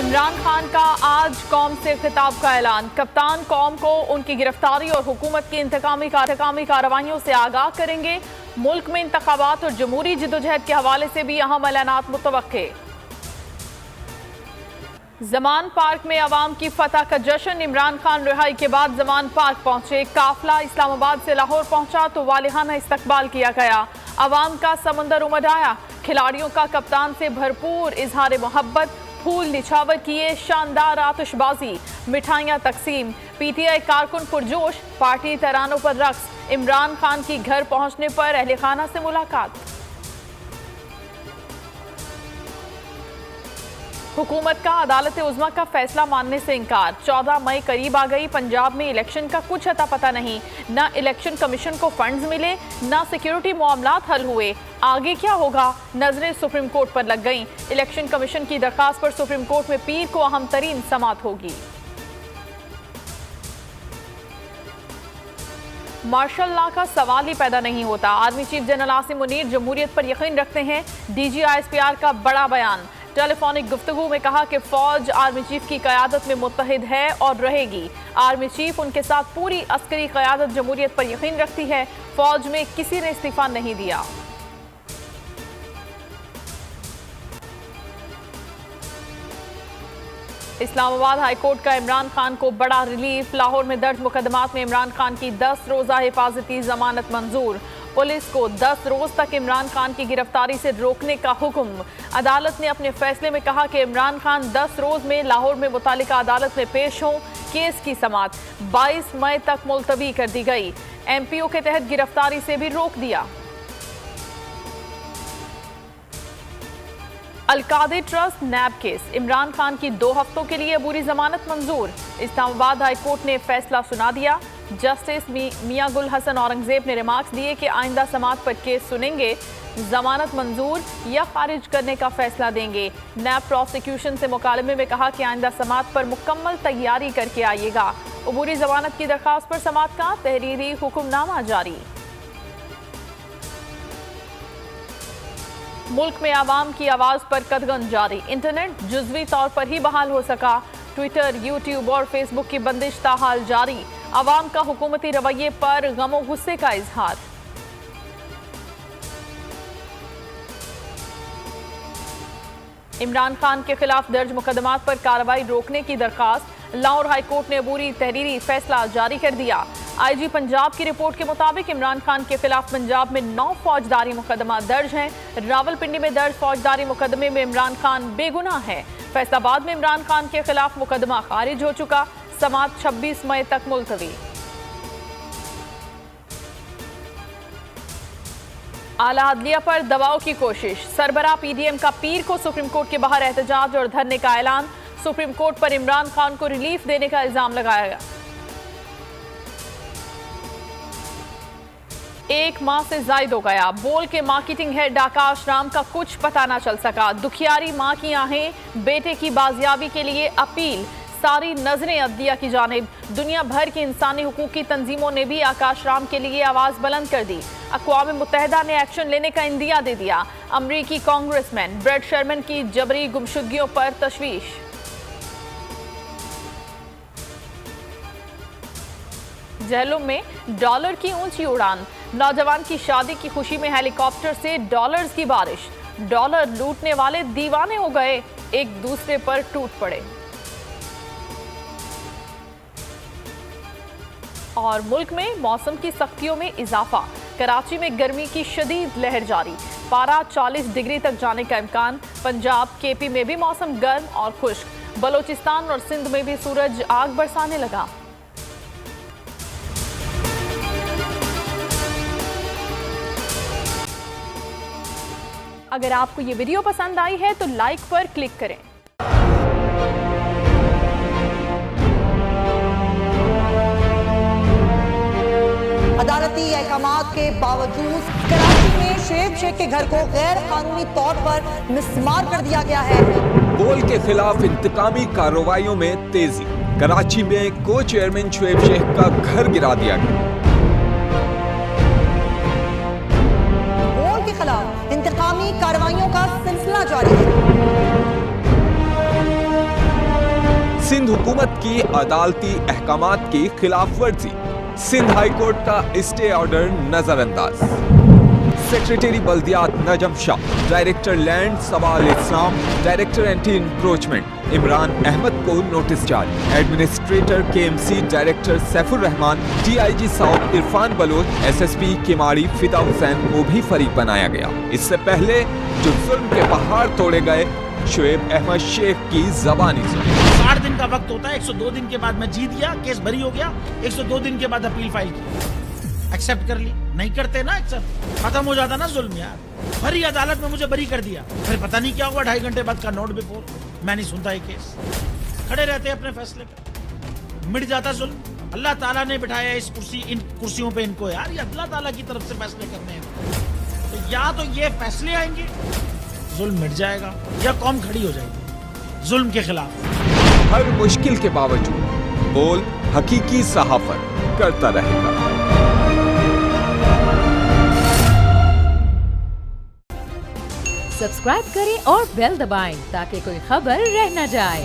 इमरान खान का आज कौम से खिताब का ऐलान। कप्तान कौम को उनकी गिरफ्तारी और हुकूमत की इंतकामी कार्रवाइयों से आगाह करेंगे। मुल्क में इंतखाबात और जमहूरी जिदोजहद के हवाले से भी अहम ऐलानात मुतवक्के। जमान पार्क में अवाम की फतह का जश्न। इमरान खान रिहाई के बाद जमान पार्क पहुंचे। काफिला इस्लामाबाद से लाहौर पहुंचा तो वालिहाना इस्तकबाल किया गया। अवाम का समंदर उमड़ आया। खिलाड़ियों का कप्तान से भरपूर इजहार मोहब्बत। फूल निछावर किए, शानदार आतिशबाजी, मिठाइयां तकसीम। पीटीआई कारकुन पुरजोश, पार्टी तरानों पर रक्स। इमरान खान की घर पहुंचने पर अहले खाना से मुलाकात। हुकूमत का अदालत उज़्मा का फैसला मानने से इनकार। 14 मई करीब आ गई। पंजाब में इलेक्शन का कुछ अता पता नहीं। न इलेक्शन कमीशन को फंड्स मिले, न सिक्योरिटी मामलात हल हुए। आगे क्या होगा? नजरें सुप्रीम कोर्ट पर लग गईं। इलेक्शन कमीशन की दरखास्त पर सुप्रीम कोर्ट में पीर को अहम तरीन समाअत होगी। मार्शल लॉ का सवाल ही पैदा नहीं होता। Army chief general Asim Munir जमहूरियत पर यकीन रखते हैं। डीजी ISPR का बड़ा बयान। टेलीफोनिक गुफ्तगू में कहा कि फौज आर्मी चीफ की क़यादत में मुत्तहिद है और रहेगी। आर्मी चीफ उनके साथ पूरी अस्करी क़यादत जमहूरियत पर यकीन रखती है। फौज में किसी ने इस्तीफा नहीं दिया। इस्लामाबाद हाईकोर्ट का इमरान खान को बड़ा रिलीफ। लाहौर में दर्ज मुकदमात में इमरान खान की 10 रोज़ा हिफाजती जमानत मंजूर। पुलिस को 10 रोज तक इमरान खान की गिरफ्तारी से रोकने का हुक्म। अदालत ने अपने फैसले में कहा कि इमरान खान 10 रोज में लाहौर में मुतालिका अदालत में पेश हों। केस की समाअत 22 मई तक मुलतवी कर दी गई। MPO के तहत गिरफ्तारी से भी रोक दिया। अलकादे ट्रस्ट नैब केस। इमरान खान की 2 हफ्तों के लिए अबूरी जमानत मंजूर। इस्लामाबाद हाईकोर्ट ने फैसला सुना दिया। जस्टिस मियां गुल हसन औरंगजेब ने रिमार्क्स दिए कि आइंदा समाअत पर केस सुनेंगे, जमानत मंजूर या खारिज करने का फैसला देंगे। नैब प्रोसिक्यूशन से मुकालमे में कहा कि आइंदा समाअत पर मुकम्मल तैयारी करके आइएगा। अबूरी जमानत की दरखास्त पर समाअत का तहरीरी हुक्मनामा जारी। मुल्क में आवाम की आवाज पर कदगन जारी। इंटरनेट जुज़वी तौर पर ही बहाल हो सका। ट्विटर, यूट्यूब और फेसबुक की बंदिश ताहाल जारी। आवाम का हुकूमती रवैये पर गमो गुस्से का इजहार। इमरान खान के खिलाफ दर्ज मुकदमात पर कार्रवाई रोकने की दरखास्त। लाहौर हाईकोर्ट ने अबूरी तहरीरी फैसला जारी कर दिया। IG पंजाब की रिपोर्ट के मुताबिक इमरान खान के खिलाफ पंजाब में 9 फौजदारी मुकदमा दर्ज हैं। रावलपिंडी में दर्ज फौजदारी मुकदमे में इमरान खान बेगुनाह है। फैसलाबाद में इमरान खान के खिलाफ मुकदमा खारिज हो चुका। समाअत 26 मई तक मुलतवी। आला अदलिया पर दबाव की कोशिश। सरबराह PDM का पीर को सुप्रीम कोर्ट के बाहर एहतजाज और धरने का ऐलान। सुप्रीम कोर्ट पर इमरान खान को रिलीफ देने का इल्जाम लगाया गया। 1 माह से जायद हो गया। बोल के मार्केटिंग हेड आकाश राम का कुछ पता ना चल सका। दुखियारी मां की आहें, बेटे की बाजियाबी के लिए अपील। सारी नजरें अदलिया की जानिब। दुनिया भर की इंसानी हुकूक की तंजीमों ने भी आकाश राम के लिए आवाज बुलंद कर दी। अक़वाम मुत्तहिदा ने एक्शन लेने का इंदिया दे दिया। अमरीकी कांग्रेसमैन ब्रेड शर्मन की जबरी गुमशुदगियों पर तशवीश। जहलुम में डॉलर की ऊंची उड़ान। नौजवान की शादी की खुशी में हेलीकॉप्टर से डॉलर्स की बारिश। डॉलर लूटने वाले दीवाने हो गए, एक दूसरे पर टूट पड़े। और मुल्क में मौसम की सख्तियों में इजाफा। कराची में गर्मी की शदीद लहर जारी। पारा 40 डिग्री तक जाने का इम्कान। पंजाब KP में भी मौसम गर्म और खुश्क। बलोचिस्तान और सिंध में भी सूरज आग बरसाने लगा। अगर आपको ये वीडियो पसंद आई है तो लाइक पर क्लिक करें। अदालती अहकामात के बावजूद कराची में शोएब शेख के घर को गैर कानूनी तौर पर मिस्मार कर दिया गया है। बोल के खिलाफ इंतकामी कार्रवाइयों में तेजी। कराची में को चेयरमैन शोएब शेख का घर गिरा दिया गया। बोल के खिलाफ इंतकामी कार्रवाइयों का सिलसिला जारी है। सिंध हुकूमत की अदालती अहकामात की खिलाफ वर्जी, सिंध हाई कोर्ट का स्टे ऑर्डर नजरअंदाज। सेक्रेटरी बल्दियात Najam Shah, director land Sawal Islam, director anti encroachment Imran Ahmed को नोटिस जारी। Administrator KMC director Saifur Rehman, DIG south Irfan Baloch, SSP Kemari Fida Hussain को भी फरीक बनाया गया। इससे पहले जो जुल्म के पहाड़ तोड़े गए, शुएब अहमद शेख की जबानी सुनी। 60 दिन का वक्त होता है, 102 दिन के बाद मैं जीत गया, केस बरी हो गया, 102 दिन के बाद अपील फाइल की, एक्सेप्ट कर ली। नहीं करते ना एक्सेप्ट, खत्म हो जाता ना जुल्म यार। भरी अदालत में मुझे बरी कर दिया, फिर पता नहीं क्या हुआ, 2.5 घंटे बाद का नोट बिफोर, मैं नहीं सुनता ये केस। खड़े रहते अपने फैसले पे, मिट जाता जुल्म। अल्लाह ताला ने बिठाया इस कुर्सी, इन कुर्सियों पे इनको यार, ये अल्लाह ताला की तरफ से फैसले करने हैं। तो या तो ये फैसले आएंगे, जुल्म मिट जाएगा, या कौम खड़ी हो जाएगी जुल्म के खिलाफ। हर मुश्किल के बावजूद बोल हकीकी सहाफत करता रहेगा। सब्सक्राइब करें और बेल दबाएं ताकि कोई खबर रह न जाए।